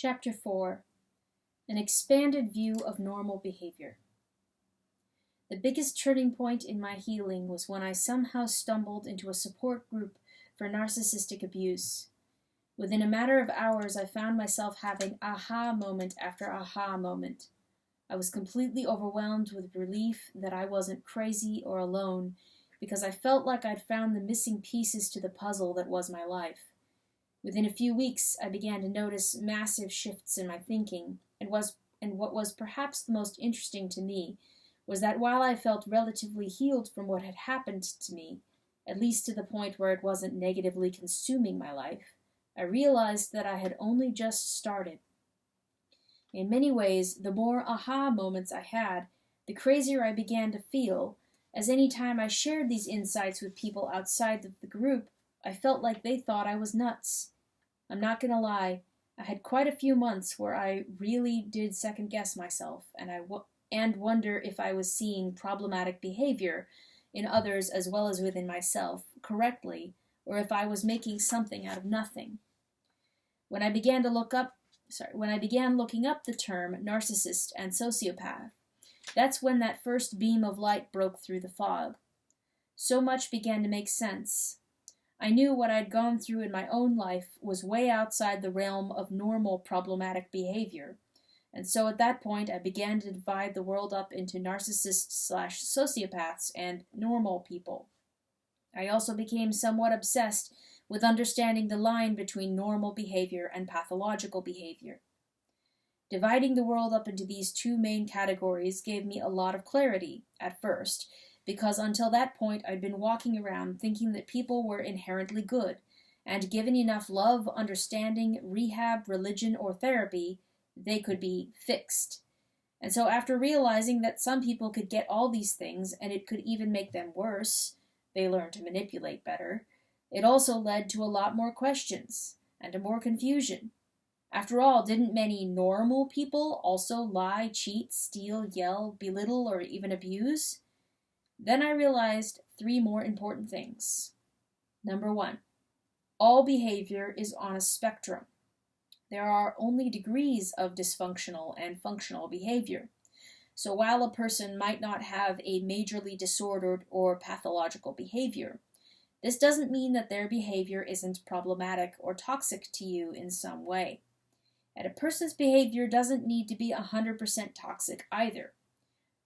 Chapter 4. An Expanded View of Normal Behavior. The biggest turning point in my healing was when I somehow stumbled into a support group for narcissistic abuse. Within a matter of hours, I found myself having aha moment after aha moment. I was completely overwhelmed with relief that I wasn't crazy or alone, because I felt like I'd found the missing pieces to the puzzle that was my life. Within a few weeks, I began to notice massive shifts in my thinking, and what was perhaps the most interesting to me was that while I felt relatively healed from what had happened to me, at least to the point where it wasn't negatively consuming my life, I realized that I had only just started. In many ways, the more aha moments I had, the crazier I began to feel, as any time I shared these insights with people outside of the group, I felt like they thought I was nuts. I'm not gonna lie, I had quite a few months where I really did second guess myself, and wonder if I was seeing problematic behavior in others as well as within myself correctly, or if I was making something out of nothing. When I began looking up the term narcissist and sociopath, that's when that first beam of light broke through the fog. So much began to make sense. I knew what I'd gone through in my own life was way outside the realm of normal problematic behavior, and so at that point I began to divide the world up into narcissists/sociopaths and normal people. I also became somewhat obsessed with understanding the line between normal behavior and pathological behavior. Dividing the world up into these two main categories gave me a lot of clarity, at first, because until that point I'd been walking around thinking that people were inherently good, and given enough love, understanding, rehab, religion, or therapy, they could be fixed. And so after realizing that some people could get all these things, and it could even make them worse, they learned to manipulate better, it also led to a lot more questions, and to more confusion. After all, didn't many normal people also lie, cheat, steal, yell, belittle, or even abuse? Then I realized three more important things. Number 1, all behavior is on a spectrum. There are only degrees of dysfunctional and functional behavior. So while a person might not have a majorly disordered or pathological behavior, this doesn't mean that their behavior isn't problematic or toxic to you in some way. And a person's behavior doesn't need to be 100% toxic either.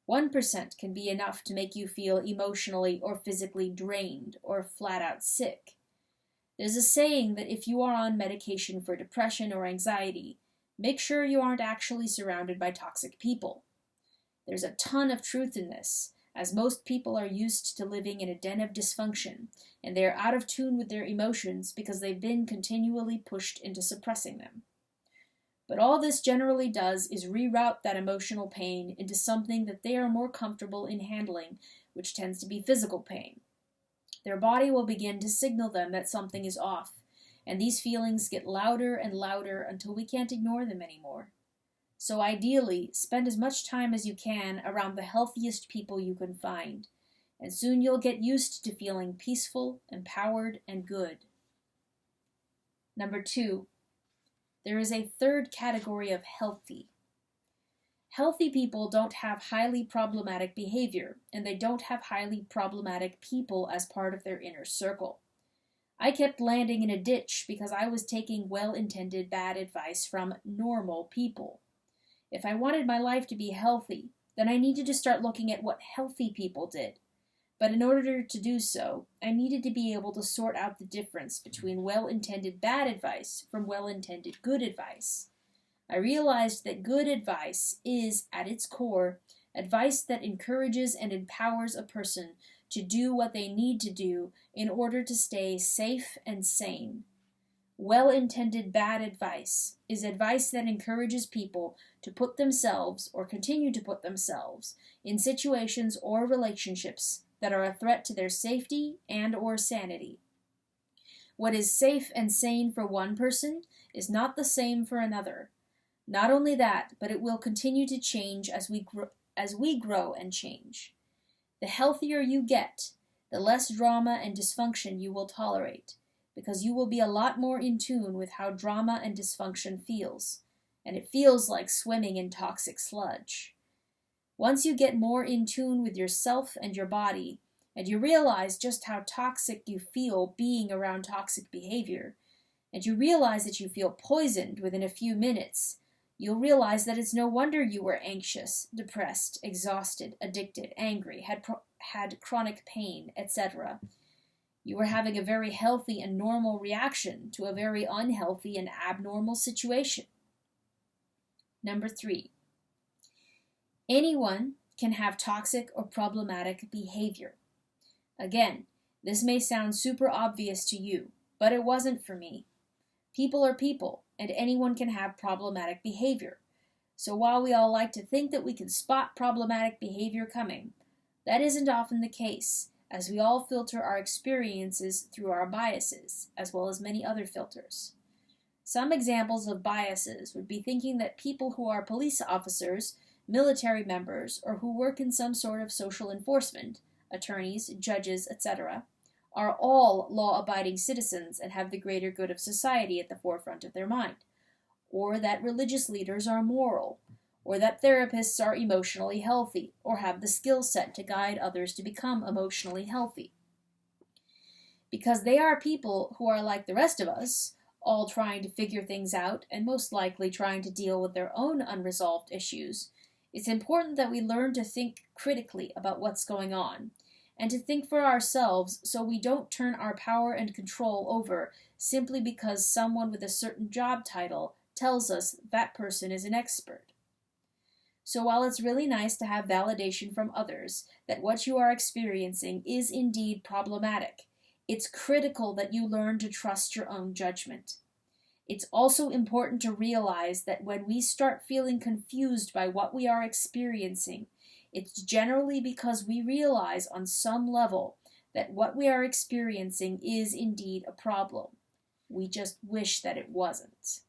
1% can be enough to make you feel emotionally or physically drained or flat out sick. There's a saying that if you are on medication for depression or anxiety, make sure you aren't actually surrounded by toxic people. There's a ton of truth in this, as most people are used to living in a den of dysfunction, and they are out of tune with their emotions because they've been continually pushed into suppressing them. But all this generally does is reroute that emotional pain into something that they are more comfortable in handling, which tends to be physical pain. Their body will begin to signal them that something is off, and these feelings get louder and louder until we can't ignore them anymore. So ideally, spend as much time as you can around the healthiest people you can find, and soon you'll get used to feeling peaceful, empowered, and good. Number 2. There is a third category of healthy. Healthy people don't have highly problematic behavior, and they don't have highly problematic people as part of their inner circle. I kept landing in a ditch because I was taking well-intended bad advice from normal people. If I wanted my life to be healthy, then I needed to start looking at what healthy people did. But in order to do so, I needed to be able to sort out the difference between well-intended bad advice from well-intended good advice. I realized that good advice is, at its core, advice that encourages and empowers a person to do what they need to do in order to stay safe and sane. Well-intended bad advice is advice that encourages people to put themselves, or continue to put themselves, in situations or relationships that are a threat to their safety and/or sanity. What is safe and sane for one person is not the same for another. Not only that, but it will continue to change as we grow and change. The healthier you get, the less drama and dysfunction you will tolerate, because you will be a lot more in tune with how drama and dysfunction feels, and it feels like swimming in toxic sludge. Once you get more in tune with yourself and your body, and you realize just how toxic you feel being around toxic behavior, and you realize that you feel poisoned within a few minutes, you'll realize that it's no wonder you were anxious, depressed, exhausted, addicted, angry, had chronic pain, etc. You were having a very healthy and normal reaction to a very unhealthy and abnormal situation. Number 3. Anyone can have toxic or problematic behavior. Again, this may sound super obvious to you, but it wasn't for me. People are people, and anyone can have problematic behavior. So while we all like to think that we can spot problematic behavior coming, that isn't often the case, as we all filter our experiences through our biases, as well as many other filters. Some examples of biases would be thinking that people who are police officers, military members, or who work in some sort of social enforcement, attorneys, judges, etc., are all law-abiding citizens and have the greater good of society at the forefront of their mind, or that religious leaders are moral, or that therapists are emotionally healthy, or have the skill set to guide others to become emotionally healthy. Because they are people who are like the rest of us, all trying to figure things out and most likely trying to deal with their own unresolved issues, it's important that we learn to think critically about what's going on, and to think for ourselves so we don't turn our power and control over simply because someone with a certain job title tells us that person is an expert. So while it's really nice to have validation from others that what you are experiencing is indeed problematic, it's critical that you learn to trust your own judgment. It's also important to realize that when we start feeling confused by what we are experiencing, it's generally because we realize on some level that what we are experiencing is indeed a problem. We just wish that it wasn't.